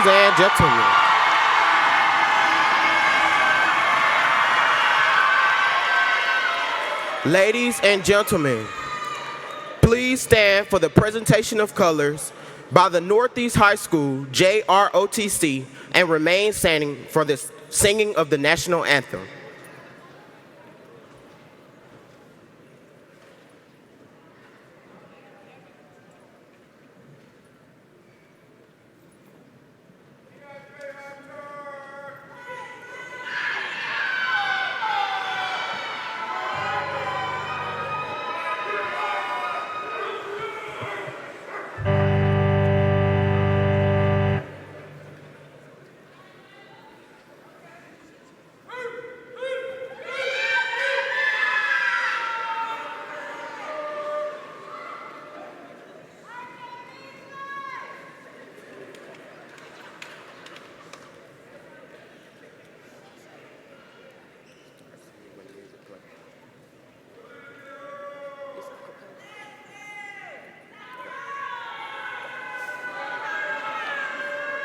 and gentlemen. Ladies and gentlemen, please stand for the presentation of colors by the Northeast High School JROTC and remain standing for the singing of the national anthem.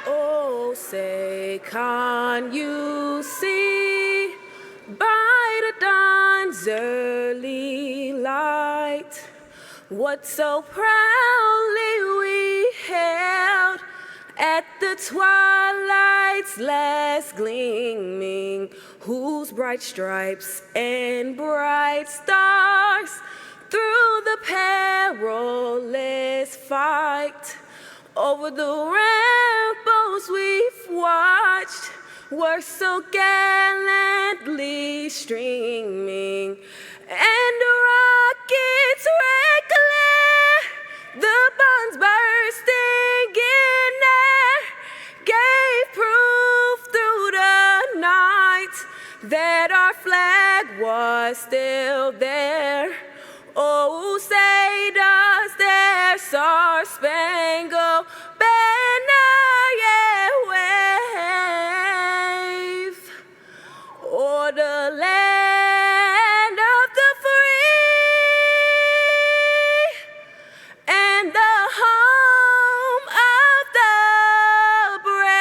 Oh, say, can you see by the dawn's early light what so proudly we held at the twilight's last gleaming, whose bright stripes and bright stars through the perilous fight over the ramparts we've watched were so gallantly streaming, and rockets red glare, the bombs bursting in air, gave proof through the night that our flag was still there. Oh, say does their star-spangled banner yet wave o'er the land of the free and the home of the brave?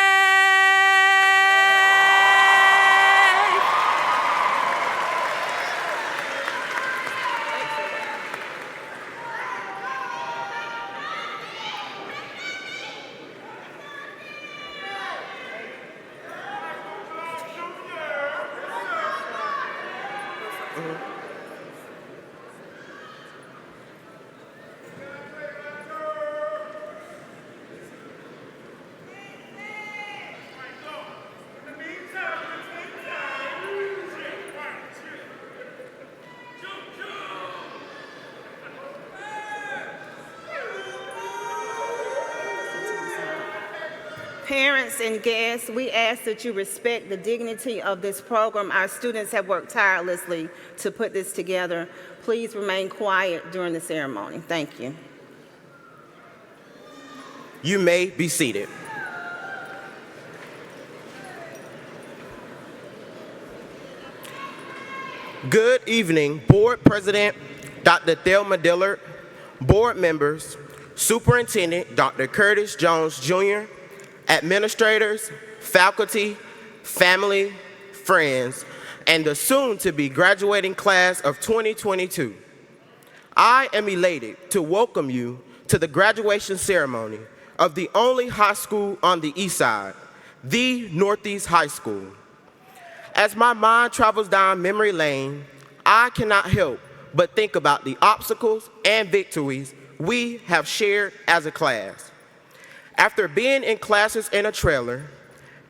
Parents and guests, we ask that you respect the dignity of this program. Our students have worked tirelessly to put this together. Please remain quiet during the ceremony. Thank you. You may be seated. Good evening, Board President Dr. Thelma Dillard, Board members, Superintendent Dr. Curtis Jones Jr., administrators, faculty, family, friends, and the soon-to-be graduating class of 2022. I am elated to welcome you to the graduation ceremony of the only high school on the East Side, the Northeast High School. As my mind travels down memory lane, I cannot help but think about the obstacles and victories we have shared as a class. After being in classes in a trailer,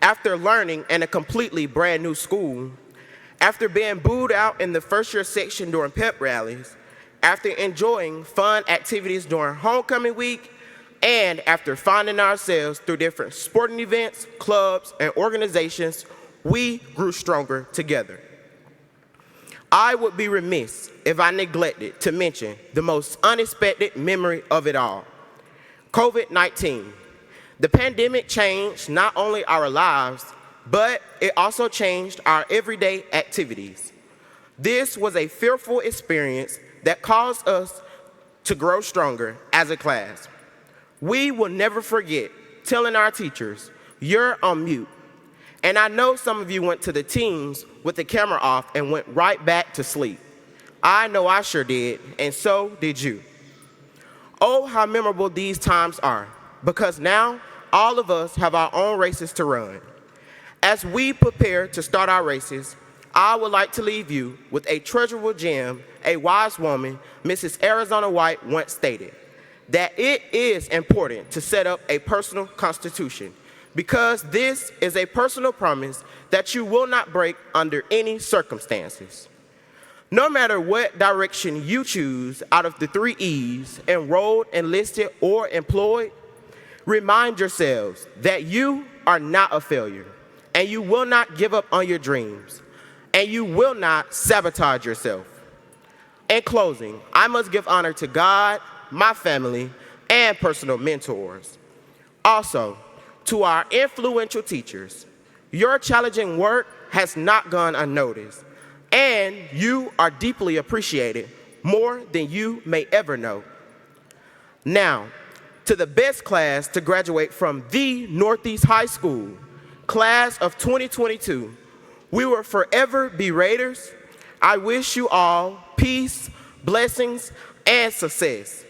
after learning in a completely brand new school, after being booed out in the first year section during pep rallies, after enjoying fun activities during homecoming week, and after finding ourselves through different sporting events, clubs, and organizations, we grew stronger together. I would be remiss if I neglected to mention the most unexpected memory of it all, COVID-19. The pandemic changed not only our lives, but it also changed our everyday activities. This was a fearful experience that caused us to grow stronger as a class. We will never forget telling our teachers, "You're on mute." And I know some of you went to the teams with the camera off and went right back to sleep. I know I sure did, and so did you. Oh, how memorable these times are, because now all of us have our own races to run. As we prepare to start our races, I would like to leave you with a treasurable gem a wise woman, Mrs. Arizona White, once stated, that it is important to set up a personal constitution, because this is a personal promise that you will not break under any circumstances. No matter what direction you choose out of the 3 E's, enrolled, enlisted, or employed, remind yourselves that you are not a failure, and you will not give up on your dreams, and you will not sabotage yourself. In closing, I must give honor to God, my family, and personal mentors. Also, to our influential teachers, your challenging work has not gone unnoticed, and you are deeply appreciated more than you may ever know. Now, to the best class to graduate from the Northeast High School, class of 2022, we will forever be Raiders. I wish you all peace, blessings, and success.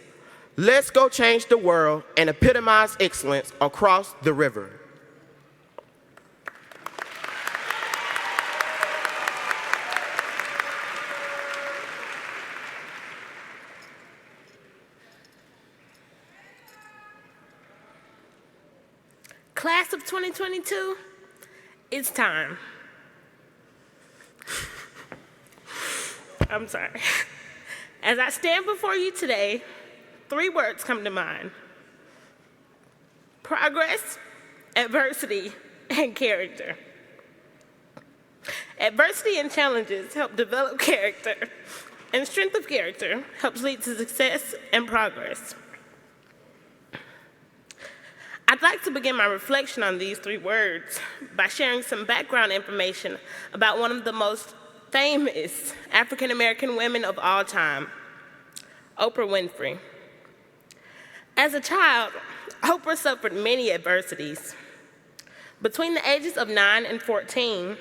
Let's go change the world and epitomize excellence across the river. Class of 2022, it's time. I'm sorry. As I stand before you today, 3 words come to mind: progress, adversity, and character. Adversity and challenges help develop character, and strength of character helps lead to success and progress. I'd like to begin my reflection on these 3 words by sharing some background information about one of the most famous African-American women of all time, Oprah Winfrey. As a child, Oprah suffered many adversities. Between the ages of 9 and 14,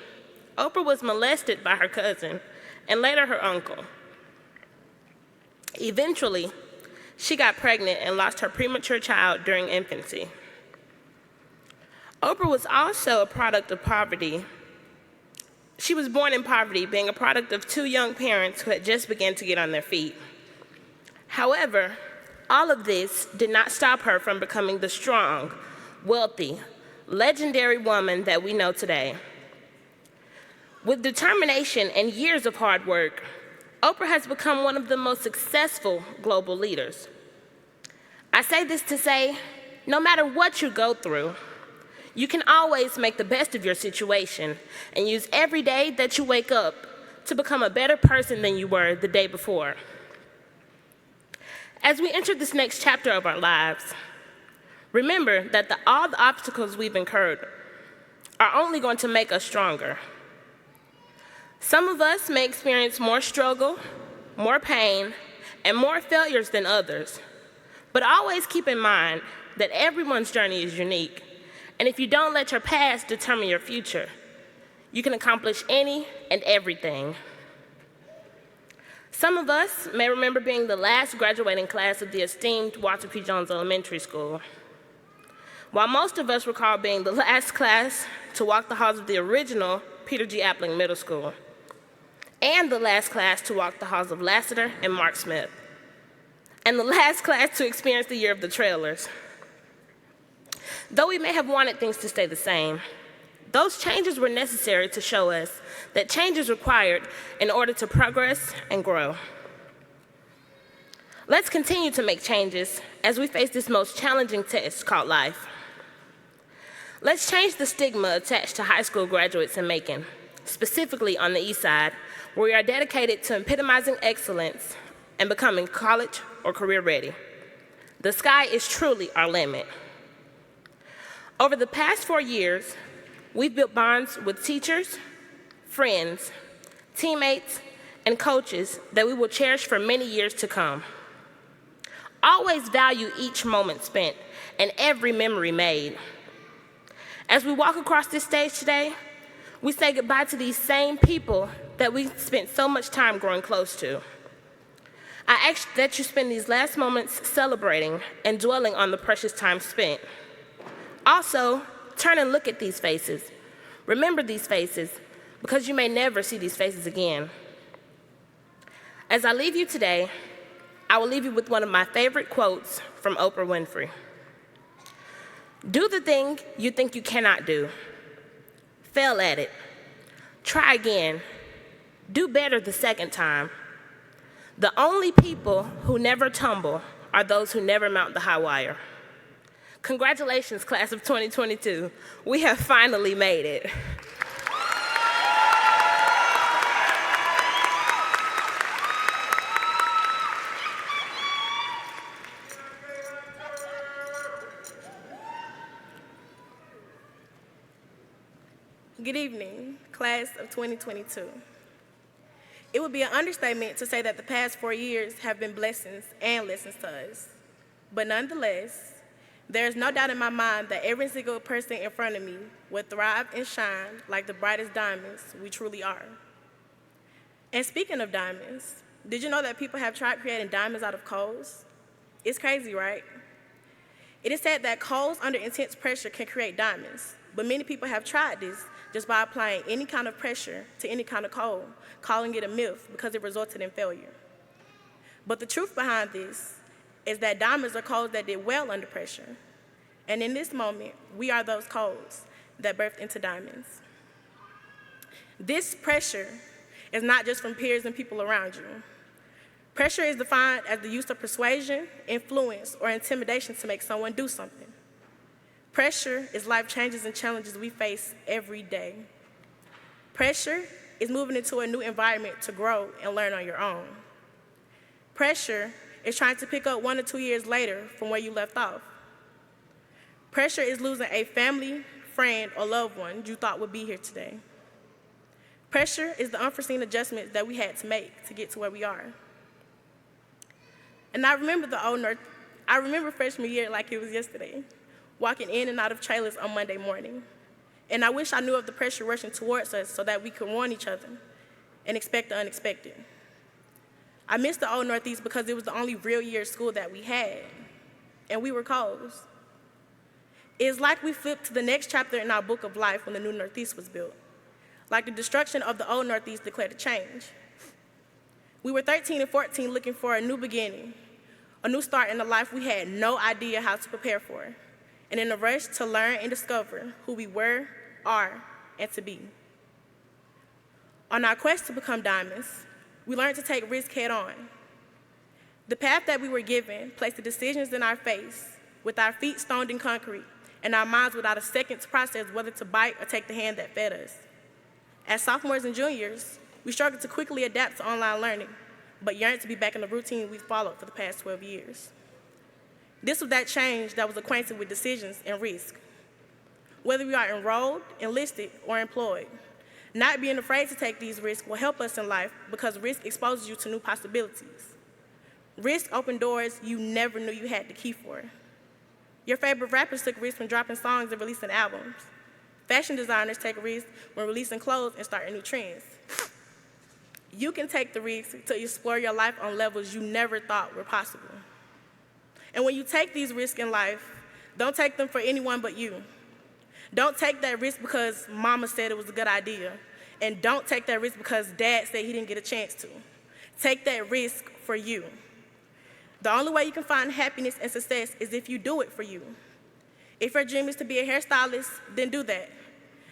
Oprah was molested by her cousin and later her uncle. Eventually, she got pregnant and lost her premature child during infancy. Oprah was also a product of poverty. She was born in poverty, being a product of 2 young parents who had just begun to get on their feet. However, all of this did not stop her from becoming the strong, wealthy, legendary woman that we know today. With determination and years of hard work, Oprah has become one of the most successful global leaders. I say this to say, no matter what you go through, you can always make the best of your situation and use every day that you wake up to become a better person than you were the day before. As we enter this next chapter of our lives, remember that all the obstacles we've incurred are only going to make us stronger. Some of us may experience more struggle, more pain, and more failures than others, but always keep in mind that everyone's journey is unique. And if you don't let your past determine your future, you can accomplish any and everything. Some of us may remember being the last graduating class of the esteemed Walter P. Jones Elementary School, while most of us recall being the last class to walk the halls of the original Peter G. Appling Middle School, and the last class to walk the halls of Lassiter and Mark Smith, and the last class to experience the year of the Trailers. Though we may have wanted things to stay the same, those changes were necessary to show us that change is required in order to progress and grow. Let's continue to make changes as we face this most challenging test called life. Let's change the stigma attached to high school graduates in Macon, specifically on the East Side, where we are dedicated to epitomizing excellence and becoming college or career ready. The sky is truly our limit. Over the past 4 years, we've built bonds with teachers, friends, teammates, and coaches that we will cherish for many years to come. Always value each moment spent and every memory made. As we walk across this stage today, we say goodbye to these same people that we spent so much time growing close to. I ask that you spend these last moments celebrating and dwelling on the precious time spent. Also, turn and look at these faces. Remember these faces, because you may never see these faces again. As I leave you today, I will leave you with one of my favorite quotes from Oprah Winfrey. Do the thing you think you cannot do. Fail at it. Try again. Do better the second time. The only people who never tumble are those who never mount the high wire. Congratulations, class of 2022. We have finally made it. Good evening, class of 2022. It would be an understatement to say that the past 4 years have been blessings and lessons to us. But nonetheless, there is no doubt in my mind that every single person in front of me will thrive and shine like the brightest diamonds we truly are. And speaking of diamonds, did you know that people have tried creating diamonds out of coals? It's crazy, right? It is said that coals under intense pressure can create diamonds, but many people have tried this just by applying any kind of pressure to any kind of coal, calling it a myth because it resulted in failure. But the truth behind this is that diamonds are coals that did well under pressure. And in this moment, we are those coals that birthed into diamonds. This pressure is not just from peers and people around you. Pressure is defined as the use of persuasion, influence, or intimidation to make someone do something. Pressure is life changes and challenges we face every day. Pressure is moving into a new environment to grow and learn on your own. Pressure is trying to pick up 1 or 2 years later from where you left off. Pressure is losing a family, friend, or loved one you thought would be here today. Pressure is the unforeseen adjustments that we had to make to get to where we are. And I remember freshman year like it was yesterday, walking in and out of trailers on Monday morning. And I wish I knew of the pressure rushing towards us so that we could warn each other and expect the unexpected. I missed the Old Northeast because it was the only real year of school that we had, and we were Coles. It's like we flipped to the next chapter in our book of life when the new Northeast was built. Like the destruction of the old Northeast declared a change. We were 13 and 14 looking for a new beginning, a new start in a life we had no idea how to prepare for, and in a rush to learn and discover who we were, are, and to be. On our quest to become diamonds, we learned to take risk head on. The path that we were given placed the decisions in our face with our feet stoned in concrete and our minds without a second to process whether to bite or take the hand that fed us. As sophomores and juniors, we struggled to quickly adapt to online learning, but yearned to be back in the routine we've followed for the past 12 years. This was that change that was acquainted with decisions and risk. Whether we are enrolled, enlisted, or employed, not being afraid to take these risks will help us in life because risk exposes you to new possibilities. Risk opens doors you never knew you had the key for. Your favorite rappers took risks when dropping songs and releasing albums. Fashion designers take risks when releasing clothes and starting new trends. You can take the risk to explore your life on levels you never thought were possible. And when you take these risks in life, don't take them for anyone but you. Don't take that risk because mama said it was a good idea. And don't take that risk because dad said he didn't get a chance to. Take that risk for you. The only way you can find happiness and success is if you do it for you. If your dream is to be a hairstylist, then do that.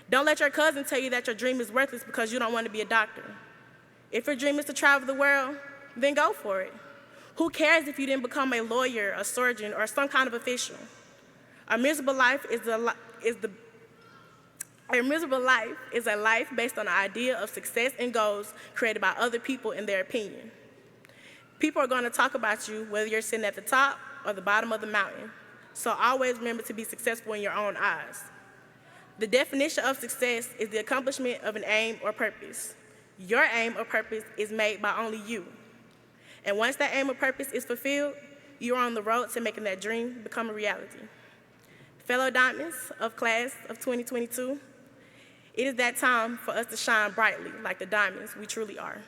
Don't let your cousin tell you that your dream is worthless because you don't want to be a doctor. If your dream is to travel the world, then go for it. Who cares if you didn't become a lawyer, a surgeon, or some kind of official? A miserable life is a life based on the idea of success and goals created by other people in their opinion. People are going to talk about you whether you're sitting at the top or the bottom of the mountain. So always remember to be successful in your own eyes. The definition of success is the accomplishment of an aim or purpose. Your aim or purpose is made by only you. And once that aim or purpose is fulfilled, you are on the road to making that dream become a reality. Fellow Diamonds of class of 2022, it is that time for us to shine brightly like the diamonds we truly are.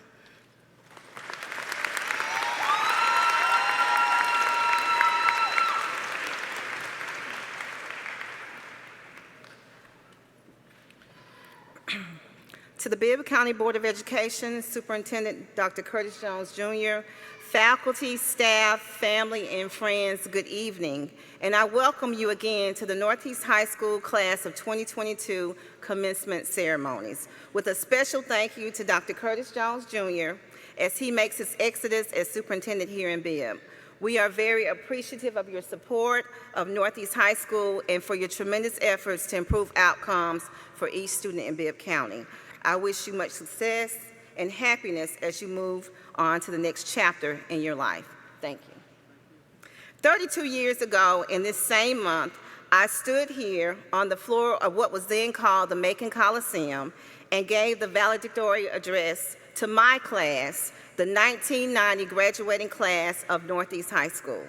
To the Bibb County Board of Education, Superintendent Dr. Curtis Jones Jr., faculty, staff, family, and friends, good evening. And I welcome you again to the Northeast High School class of 2022 commencement ceremonies, with a special thank you to Dr. Curtis Jones Jr. as he makes his exodus as superintendent here in Bibb. We are very appreciative of your support of Northeast High School and for your tremendous efforts to improve outcomes for each student in Bibb County. I wish you much success and happiness as you move on to the next chapter in your life. Thank you. 32 years ago, in this same month, I stood here on the floor of what was then called the Macon Coliseum and gave the valedictory address to my class, the 1990 graduating class of Northeast High School.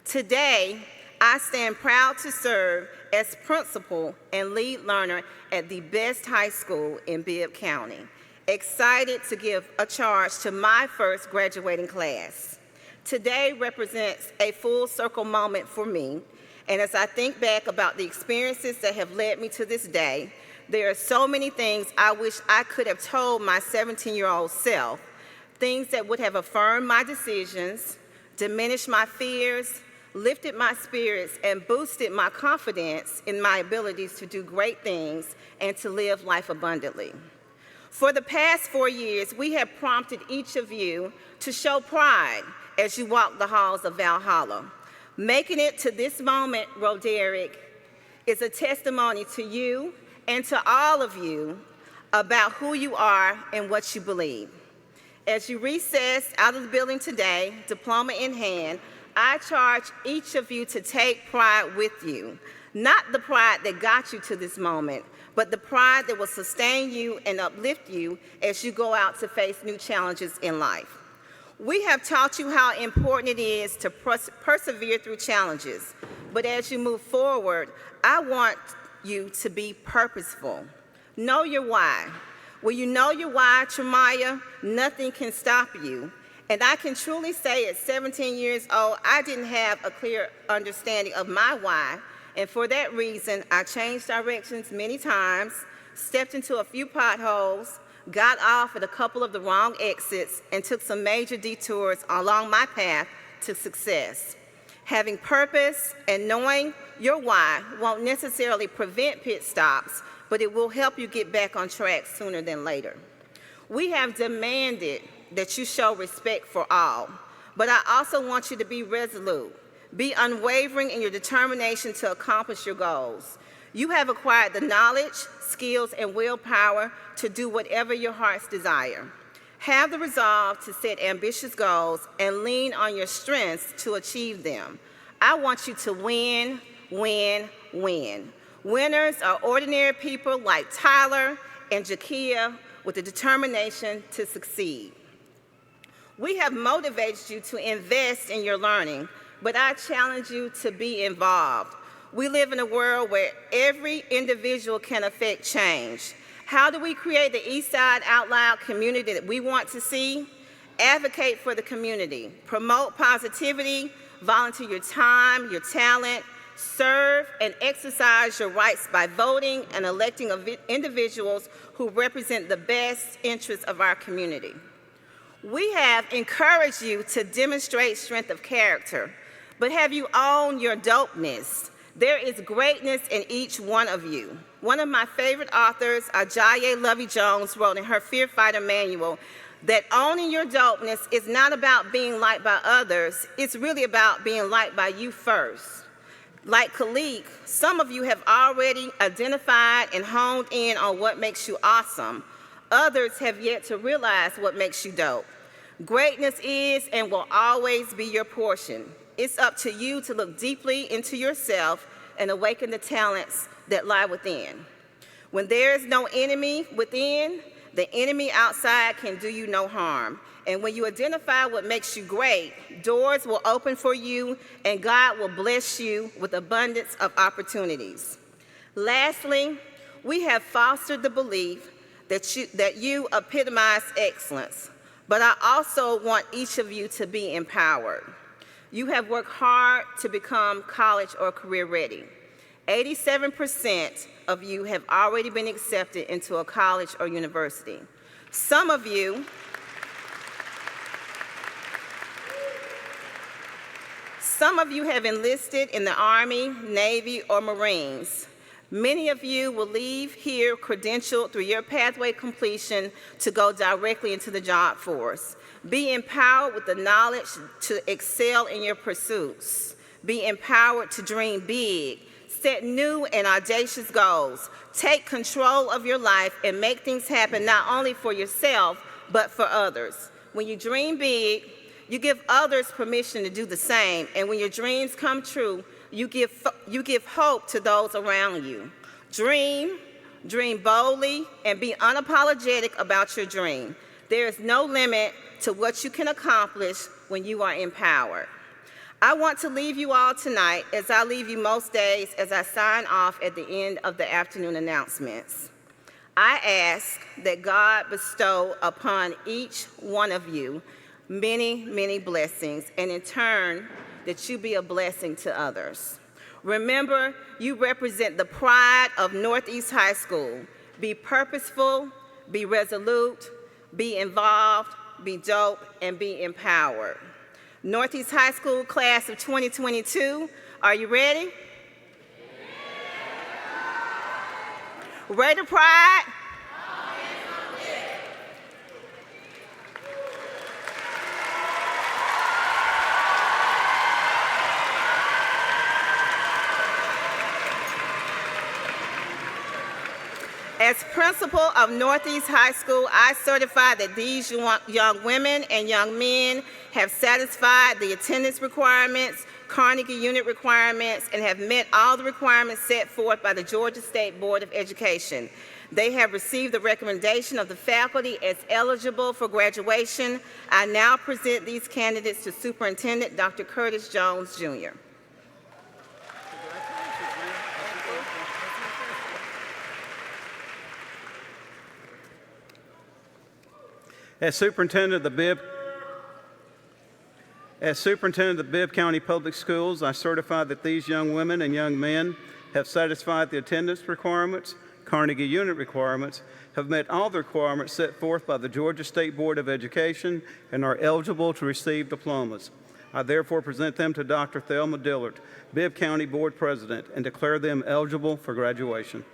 Today, I stand proud to serve as principal and lead learner at the best high school in Bibb County. Excited to give a charge to my first graduating class. Today represents a full circle moment for me, and as I think back about the experiences that have led me to this day, there are so many things I wish I could have told my 17-year-old self, things that would have affirmed my decisions, diminished my fears, lifted my spirits, and boosted my confidence in my abilities to do great things and to live life abundantly. For the past 4 years, we have prompted each of you to show pride as you walk the halls of Valhalla. Making it to this moment, Roderick, is a testimony to you and to all of you about who you are and what you believe. As you recess out of the building today, diploma in hand, I charge each of you to take pride with you, not the pride that got you to this moment, but the pride that will sustain you and uplift you as you go out to face new challenges in life. We have taught you how important it is to persevere through challenges, but as you move forward, I want you to be purposeful. Know your why. When you know your why, Tremaya, nothing can stop you. And I can truly say at 17 years old, I didn't have a clear understanding of my why. And for that reason, I changed directions many times, stepped into a few potholes, got off at a couple of the wrong exits, and took some major detours along my path to success. Having purpose and knowing your why won't necessarily prevent pit stops, but it will help you get back on track sooner than later. We have demanded that you show respect for all, but I also want you to be resolute. Be unwavering in your determination to accomplish your goals. You have acquired the knowledge, skills, and willpower to do whatever your hearts desire. Have the resolve to set ambitious goals and lean on your strengths to achieve them. I want you to win, win, win. Winners are ordinary people like Tyler and Jakia with the determination to succeed. We have motivated you to invest in your learning, but I challenge you to be involved. We live in a world where every individual can affect change. How do we create the Eastside Out Loud community that we want to see? Advocate for the community. Promote positivity, volunteer your time, your talent, serve and exercise your rights by voting and electing individuals who represent the best interests of our community. We have encouraged you to demonstrate strength of character, but have you owned your dopeness? There is greatness in each one of you. One of my favorite authors, Ajayi Lovey Jones, wrote in her Fear Fighter manual that owning your dopeness is not about being liked by others, it's really about being liked by you first. Like Khalik, some of you have already identified and honed in on what makes you awesome. Others have yet to realize what makes you dope. Greatness is and will always be your portion. It's up to you to look deeply into yourself and awaken the talents that lie within. When there is no enemy within, the enemy outside can do you no harm. And when you identify what makes you great, doors will open for you and God will bless you with abundance of opportunities. Lastly, we have fostered the belief that you epitomize excellence, but I also want each of you to be empowered. You have worked hard to become college or career ready. 87% of you have already been accepted into a college or university. Some of you have enlisted in the Army, Navy, or Marines. Many of you will leave here credentialed through your pathway completion to go directly into the job force. Be empowered with the knowledge to excel in your pursuits. Be empowered to dream big. Set new and audacious goals. Take control of your life and make things happen not only for yourself, but for others. When you dream big, you give others permission to do the same. And when your dreams come true, you give hope to those around you. Dream boldly, and be unapologetic about your dream. There is no limit to what you can accomplish when you are empowered. I want to leave you all tonight, as I leave you most days as I sign off at the end of the afternoon announcements. I ask that God bestow upon each one of you many, many blessings, and in turn, that you be a blessing to others. Remember, you represent the pride of Northeast High School. Be purposeful, be resolute, be involved, be dope, and be empowered. Northeast High School class of 2022, are you ready? Ready to pride? As principal of Northeast High School, I certify that these young women and young men have satisfied the attendance requirements, Carnegie unit requirements, and have met all the requirements set forth by the Georgia State Board of Education. They have received the recommendation of the faculty as eligible for graduation. I now present these candidates to Superintendent Dr. Curtis Jones, Jr. As Superintendent of the Bibb County Public Schools, I certify that these young women and young men have satisfied the attendance requirements, Carnegie unit requirements, have met all the requirements set forth by the Georgia State Board of Education, and are eligible to receive diplomas. I therefore present them to Dr. Thelma Dillard, Bibb County Board President, and declare them eligible for graduation.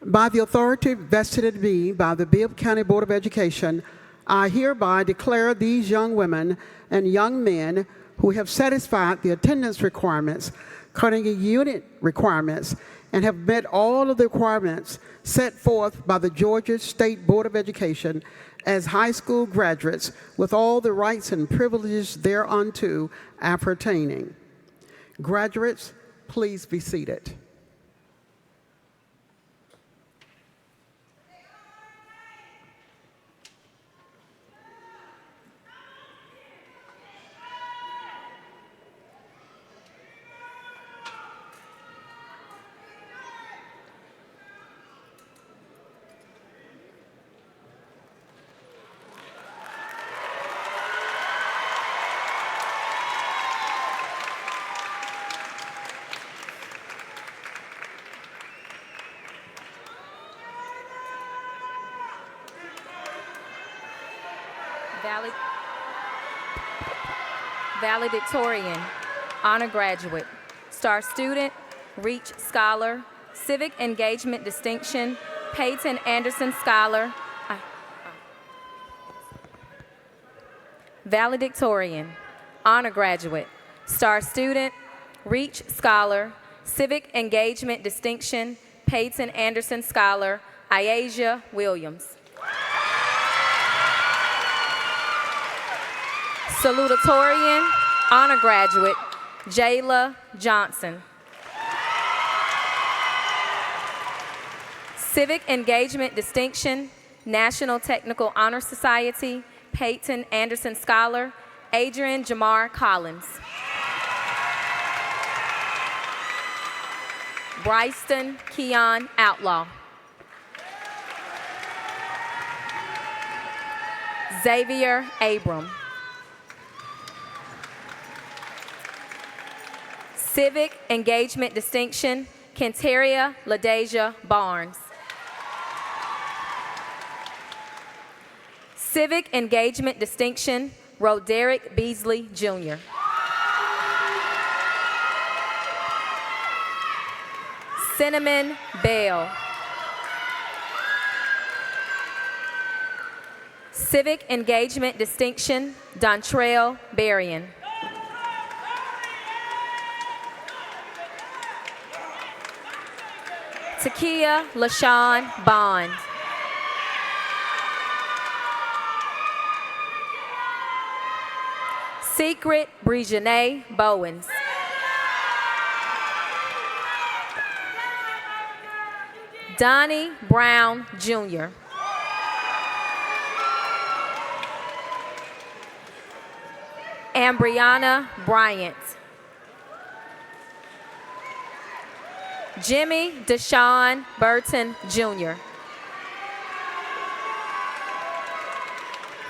By the authority vested in me by the Bibb County Board of Education, I hereby declare these young women and young men who have satisfied the attendance requirements, Carnegie unit requirements, and have met all of the requirements set forth by the Georgia State Board of Education as high school graduates with all the rights and privileges thereunto appertaining. Graduates, please be seated. Valedictorian, honor graduate, star student, Reach Scholar, civic engagement distinction, Peyton Anderson Scholar. Valedictorian, honor graduate, star student, Reach Scholar, civic engagement distinction, Peyton Anderson Scholar, Iasia Williams. Salutatorian, honor graduate, Jayla Johnson. Civic Engagement Distinction, National Technical Honor Society, Peyton Anderson Scholar, Adrian Jamar Collins. Bryston Keon Outlaw. Xavier Abram. Civic Engagement Distinction, Kenteria LaDeja Barnes. Civic Engagement Distinction, Roderick Beasley, Jr. Cinnamon Bell. Civic Engagement Distinction, Dontrell Berrien. Takia LaShawn Bond. Secret Brijanay Bowens. Donnie Brown, Jr. Ambriana Bryant. Jimmy Deshaun Burton, Jr.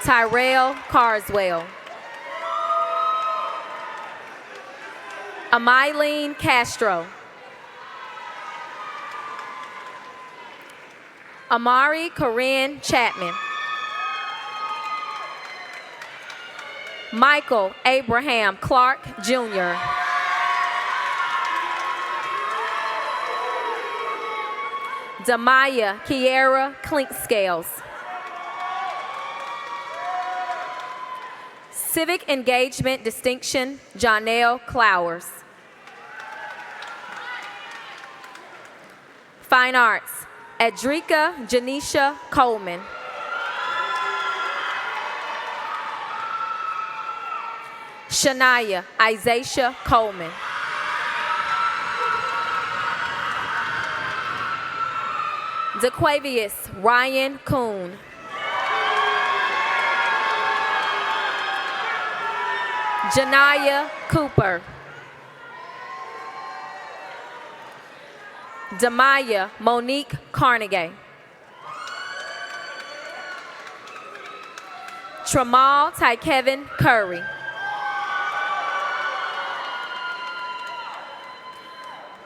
Tyrell Carswell. Amylene Castro. Amari Corinne Chapman. Michael Abraham Clark, Jr. Damaya Kiera Clinkscales. Civic Engagement Distinction, Jonelle Clowers. Fine Arts, Adrika Janisha Coleman. Shania Isaiah Coleman. DeQuavius Ryan Kuhn. Janaya Cooper. Damaya Monique Carnegie. Tramal Ty Kevin Curry.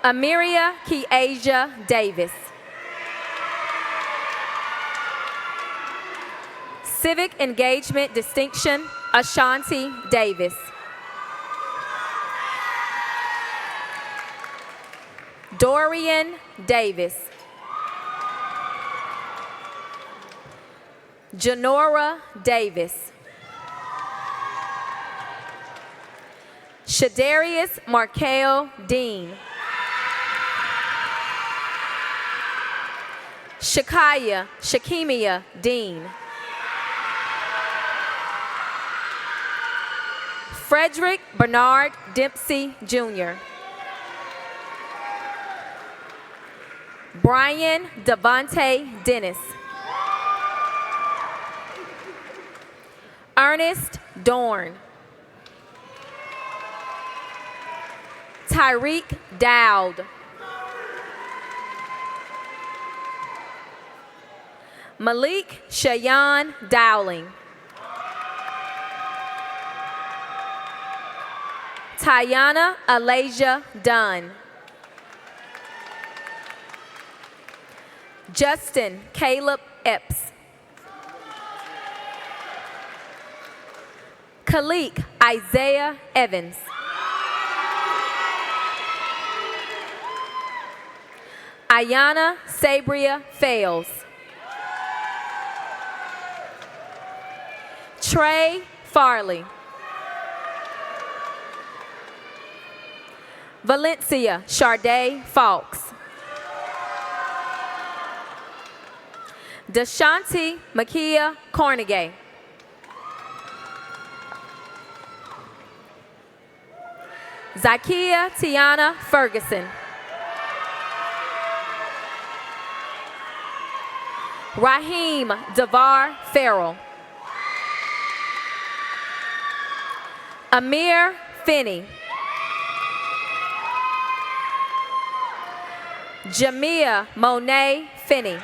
Amiria Kiasia Davis. Civic Engagement Distinction, Ashanti Davis. Dorian Davis. Janora Davis. Shadarius Markel Dean. Shakaya Shakimia Dean. Frederick Bernard Dempsey, Jr. Brian Devontae Dennis. Ernest Dorn. Tyreek Dowd. Malik Shayan Dowling. Tiana Alasia Dunn. Justin Caleb Epps. Khalik Isaiah Evans. Ayana Sabria Fales. Trey Farley. Valencia Charday Fawkes. Deshanti Makia Cornegay. Zakia Tiana Ferguson. Raheem Devar Farrell. Amir Finney. Jamia Monet Finney.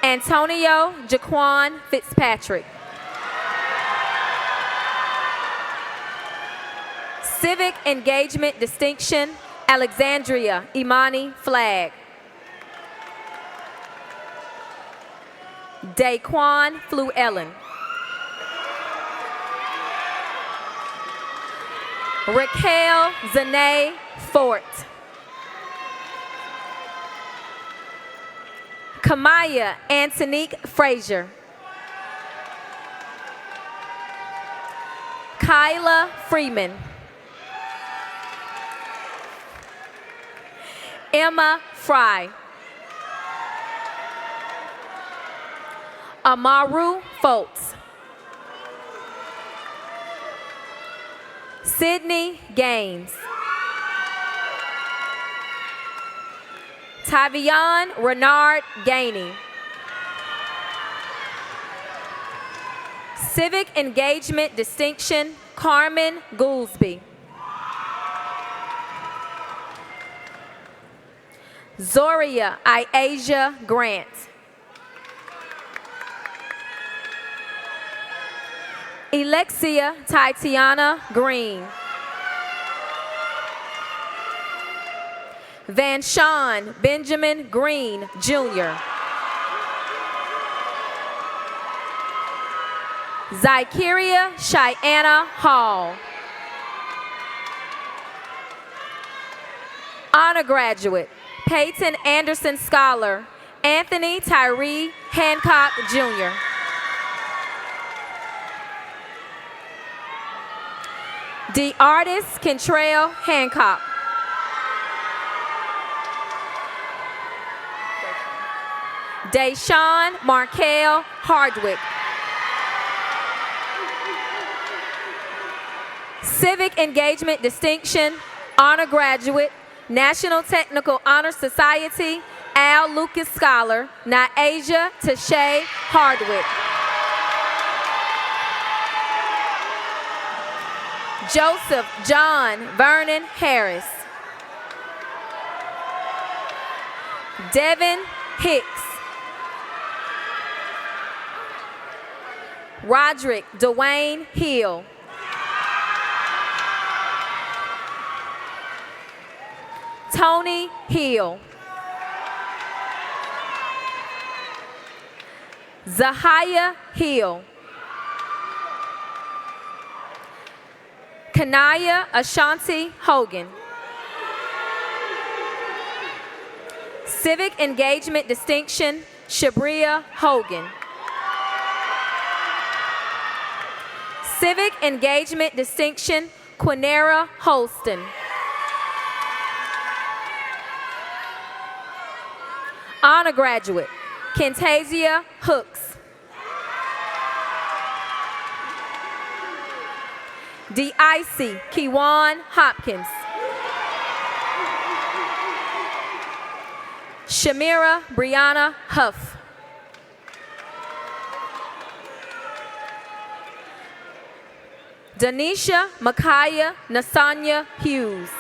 Antonio Jaquan Fitzpatrick. Civic Engagement Distinction, Alexandria Imani Flagg. Daquan Fluellen. Raquel Zanae Fort. Kamaya Antonique Frazier. Kyla Freeman. Emma Fry. Amaru Foltz. Sydney Gaines. Tavion Renard Gainey. Civic Engagement Distinction, Carmen Goolsby. Zoria Iasia Grant. Alexia Tatiana Green. Van Sean Benjamin Green, Jr. Zykeria Cheyenne Hall. Honor graduate, Peyton Anderson Scholar, Anthony Tyree Hancock, Jr. The artist Kentrail Hancock. Deshawn Markel Hardwick. Civic Engagement Distinction, Honor Graduate, National Technical Honor Society, Al Lucas Scholar, Naasia Tashay Hardwick. Joseph John Vernon Harris. Devin Hicks. Roderick Dwayne Hill. Tony Hill. Zahaya Hill. Kanaya Ashanti Hogan. Civic Engagement Distinction, Shabria Hogan. Civic Engagement Distinction, Quinera Holston. Honor Graduate, Kentasia Hooks. DIC Kiwan Hopkins. Shamira Brianna Huff. Danisha Makaya Nasanya Hughes.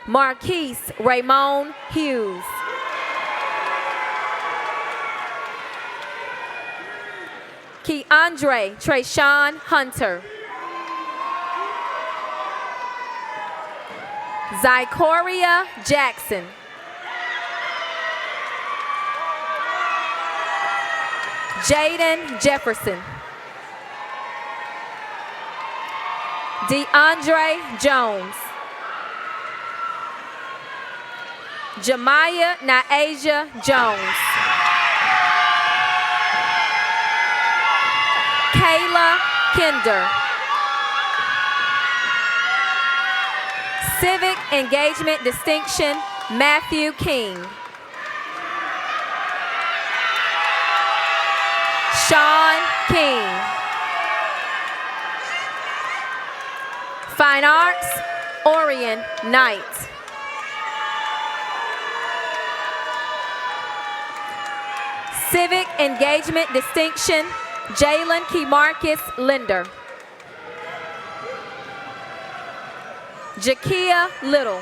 Marquise Raymond Hughes. Keandre Trayshawn Hunter. Zycoria Jackson. Jaden Jefferson. DeAndre Jones. Jemiah Naasia Jones. Kayla Kinder. Civic Engagement Distinction, Matthew King. Sean King. Fine Arts, Orion Knight. Civic Engagement Distinction, Jalen Keymarcus Linder. Jakia Little.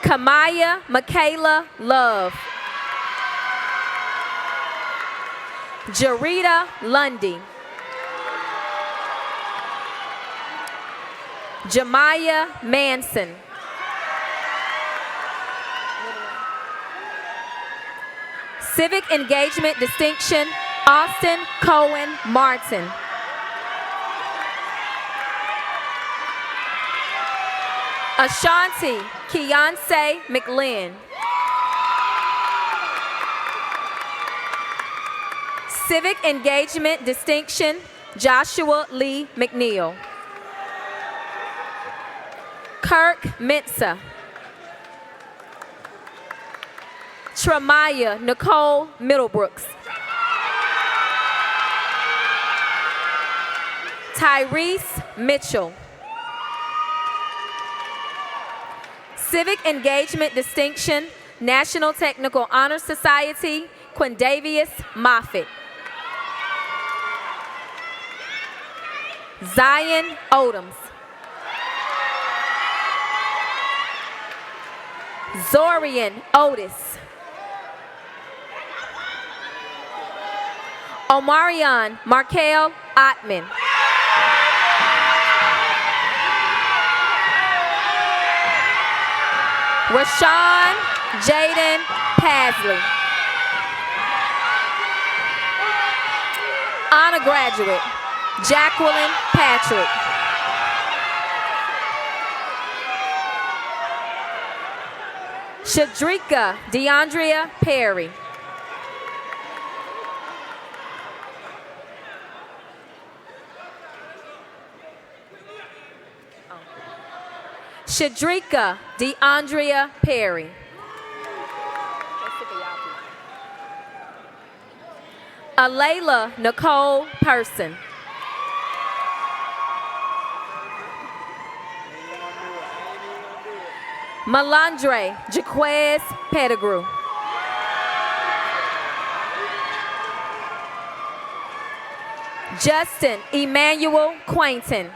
Kamaya Michaela Love. Jarita Lundy. Jamaya Manson. Civic Engagement Distinction, Austin Cohen Martin. Ashanti Keonce McLean. Civic Engagement Distinction, Joshua Lee McNeil. Kirk Mensah. Tramaya Nicole Middlebrooks. Tyrese Mitchell. Civic Engagement Distinction, National Technical Honor Society, Quindavius Moffitt. Zion Odoms. Zorian Otis. Omarion Markel Ottman. Rashawn Jaden Pasley. Honor graduate, Jacqueline Patrick. Shadrika DeAndrea Perry. Shadrika DeAndrea Perry. Alayla Nicole Person. Melandre Jaquez Pettigrew. Justin Emmanuel Quainton.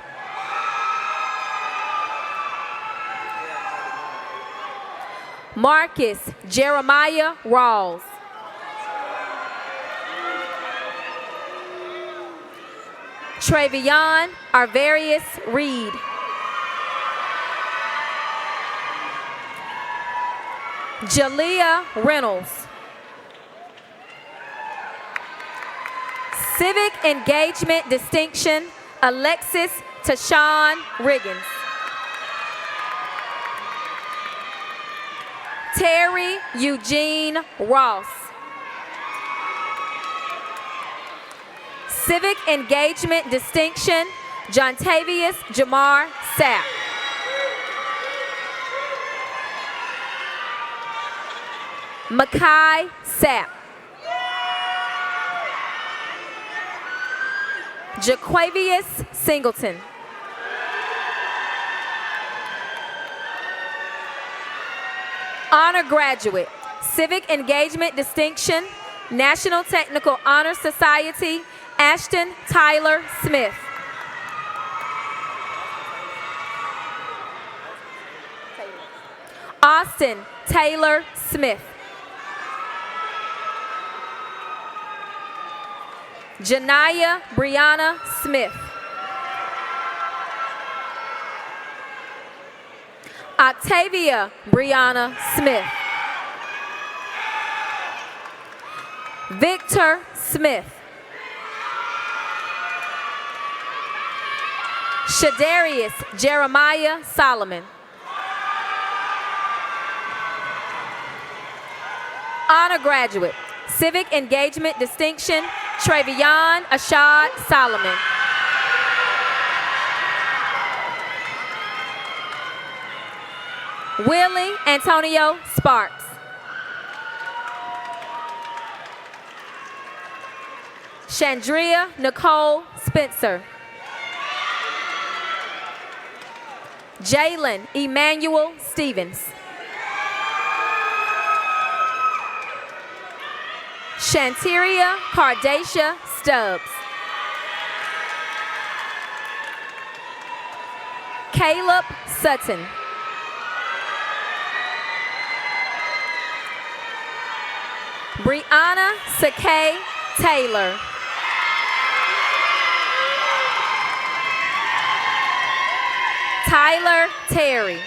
Marcus Jeremiah Rawls. Travion Arvarius Reed. Jalea Reynolds. Civic Engagement Distinction, Alexis Tashawn Riggins. Terry Eugene Ross. Civic Engagement Distinction, Jontavius Jamar Sapp. Makai Sapp. Jaquavius Singleton. Honor graduate, Civic Engagement Distinction, National Technical Honor Society, Ashton Tyler Smith. Austin Taylor Smith. Janaya Brianna Smith. Octavia Brianna Smith. Victor Smith. Shadarius Jeremiah Solomon. Honor graduate, Civic Engagement Distinction, Travion Ashad Solomon. Willie Antonio Sparks. Chandria Nicole Spencer. Jalen Emmanuel Stevens. Shanteria Cardacia Stubbs. Caleb Sutton. Brianna Sakay Taylor. Tyler Terry.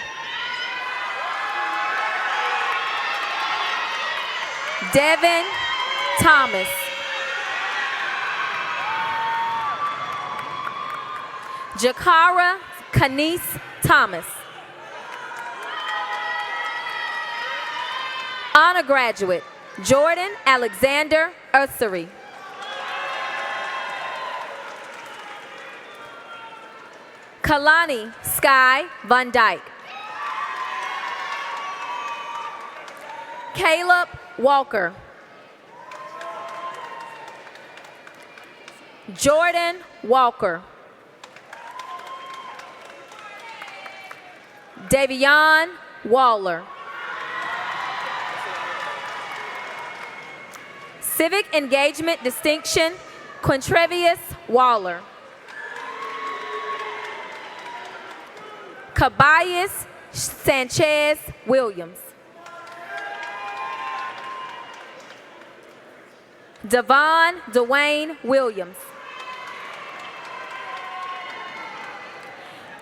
Devin Thomas. Jakara Kanice Thomas. Honor graduate, Jordan Alexander Ursary. Kalani Sky Van Dyke. Caleb Walker. Jordan Walker. Davion Waller. Civic Engagement Distinction, Quintrevious Waller. Cabayas Sanchez Williams. Devon Dwayne Williams.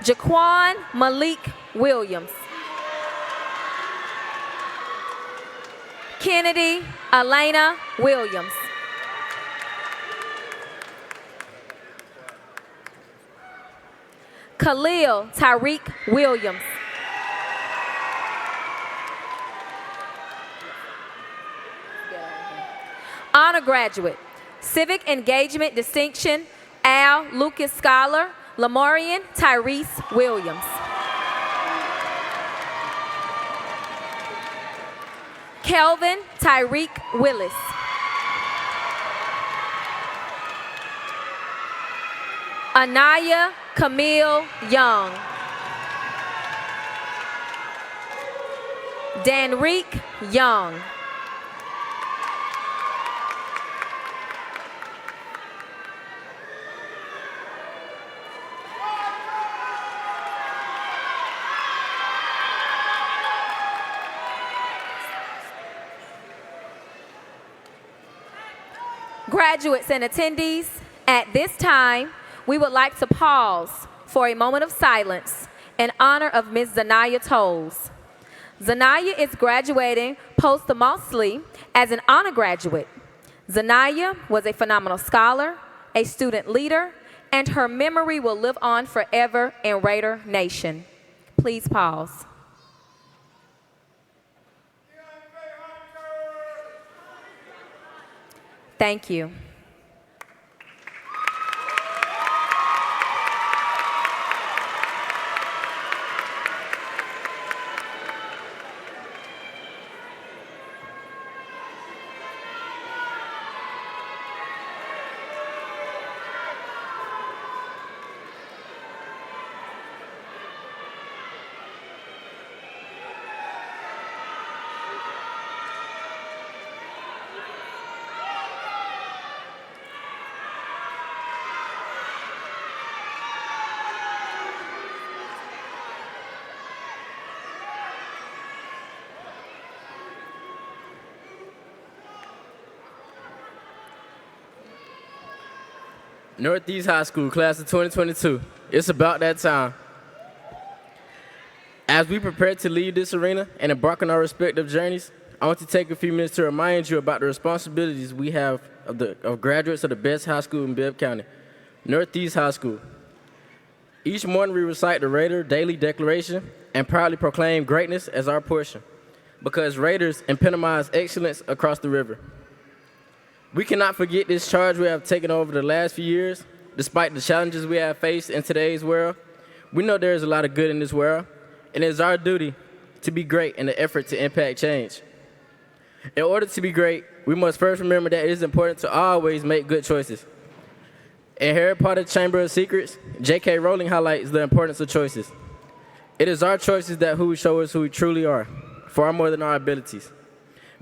Jaquan Malik Williams. Kennedy Elena Williams. Khalil Tyreek Williams. Honor graduate, Civic Engagement Distinction, Al Lucas Scholar, Lamorian Tyrese Williams. Kelvin Tyreek Willis. Anaya Camille Young. Danrique Young. Graduates and attendees, at this time, we would like to pause for a moment of silence in honor of Ms. Zanaya Tolles. Zanaya is graduating posthumously as an honor graduate. Zanaya was a phenomenal scholar, a student leader, and her memory will live on forever in Raider Nation. Please pause. Thank you. Northeast High School, class of 2022. It's about that time. As we prepare to leave this arena and embark on our respective journeys, I want to take a few minutes to remind you about the responsibilities we have of graduates of the best high school in Bibb County, Northeast High School. Each morning we recite the Raider Daily Declaration and proudly proclaim greatness as our portion, because Raiders epitomize excellence across the river. We cannot forget this charge we have taken over the last few years. Despite the challenges we have faced in today's world, we know there is a lot of good in this world, and it is our duty to be great in the effort to impact change. In order to be great, we must first remember that it is important to always make good choices. In Harry Potter Chamber of Secrets, J.K. Rowling highlights the importance of choices. It is our choices that who show us who we truly are, far more than our abilities.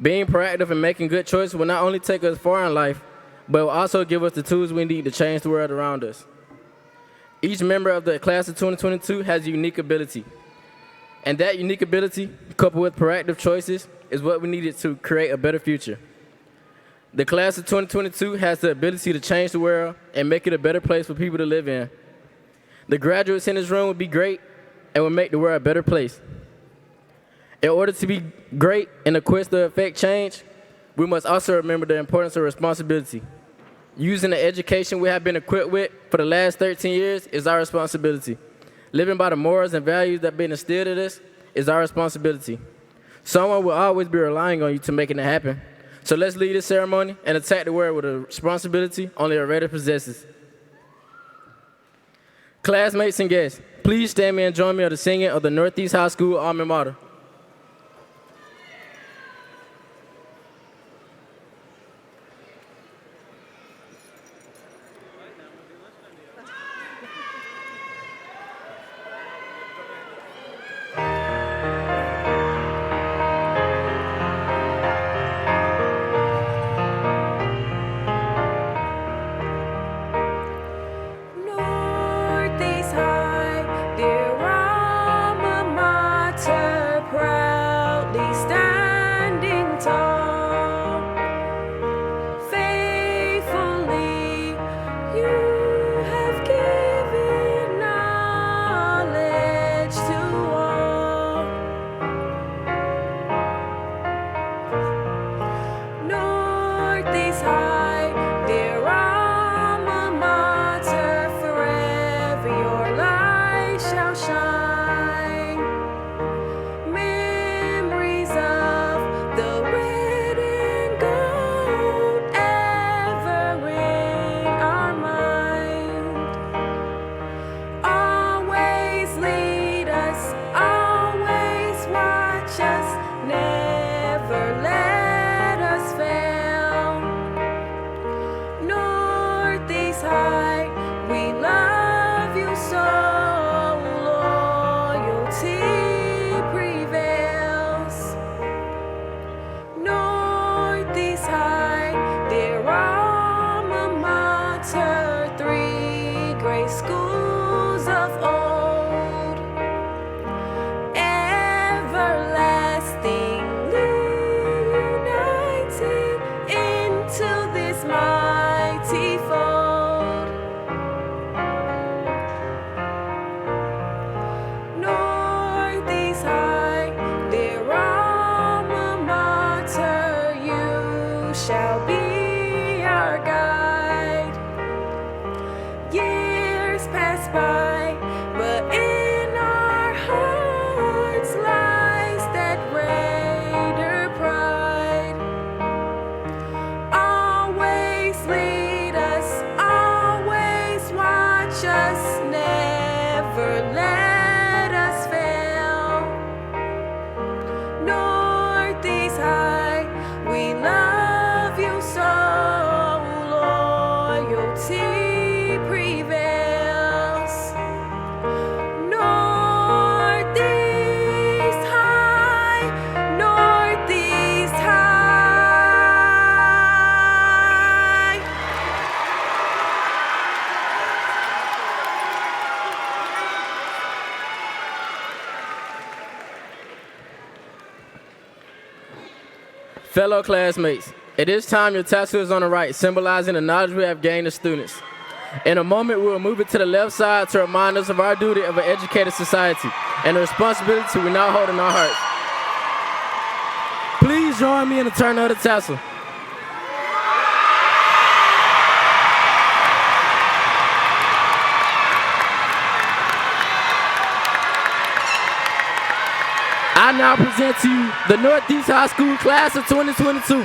Being proactive and making good choices will not only take us far in life, but will also give us the tools we need to change the world around us. Each member of the class of 2022 has a unique ability. And that unique ability, coupled with proactive choices, is what we needed to create a better future. The class of 2022 has the ability to change the world and make it a better place for people to live in. The graduates in this room will be great and will make the world a better place. In order to be great in the quest to affect change, we must also remember the importance of responsibility. Using the education we have been equipped with for the last 13 years is our responsibility. Living by the morals and values that have been instilled in us is our responsibility. Someone will always be relying on you to make it happen. So let's lead this ceremony and attack the world with a responsibility only a Raider possesses. Classmates and guests, please stand me and join me in the singing of the Northeast High School alma mater. Northeast High, dear alma mater, proudly standing tall. Faithfully, you have given knowledge to all. Northeast High, dear alma mater, forever your light shall shine. Memories of the red and gold ever in our mind. Always lead us, always watch us, never let us fail. Northeast High, we love you so, loyalty prevails. Northeast High, dear alma mater, three great schools of old, everlastingly united into this mighty fold. Northeast High, dear alma mater, you shall be our guide. Years pass by, but in our hearts lies that Raider pride. Always lead us, always watch us, never let us fail. Northeast High, we love you so, loyalty prevails. Northeast High, Northeast High. Fellow classmates, at this time your tassel is on the right, symbolizing the knowledge we have gained as students. In a moment, we will move it to the left side to remind us of our duty of an educated society and the responsibility we now hold in our hearts. Please join me in the turn of the tassel. I now present to you the Northeast High School class of 2022.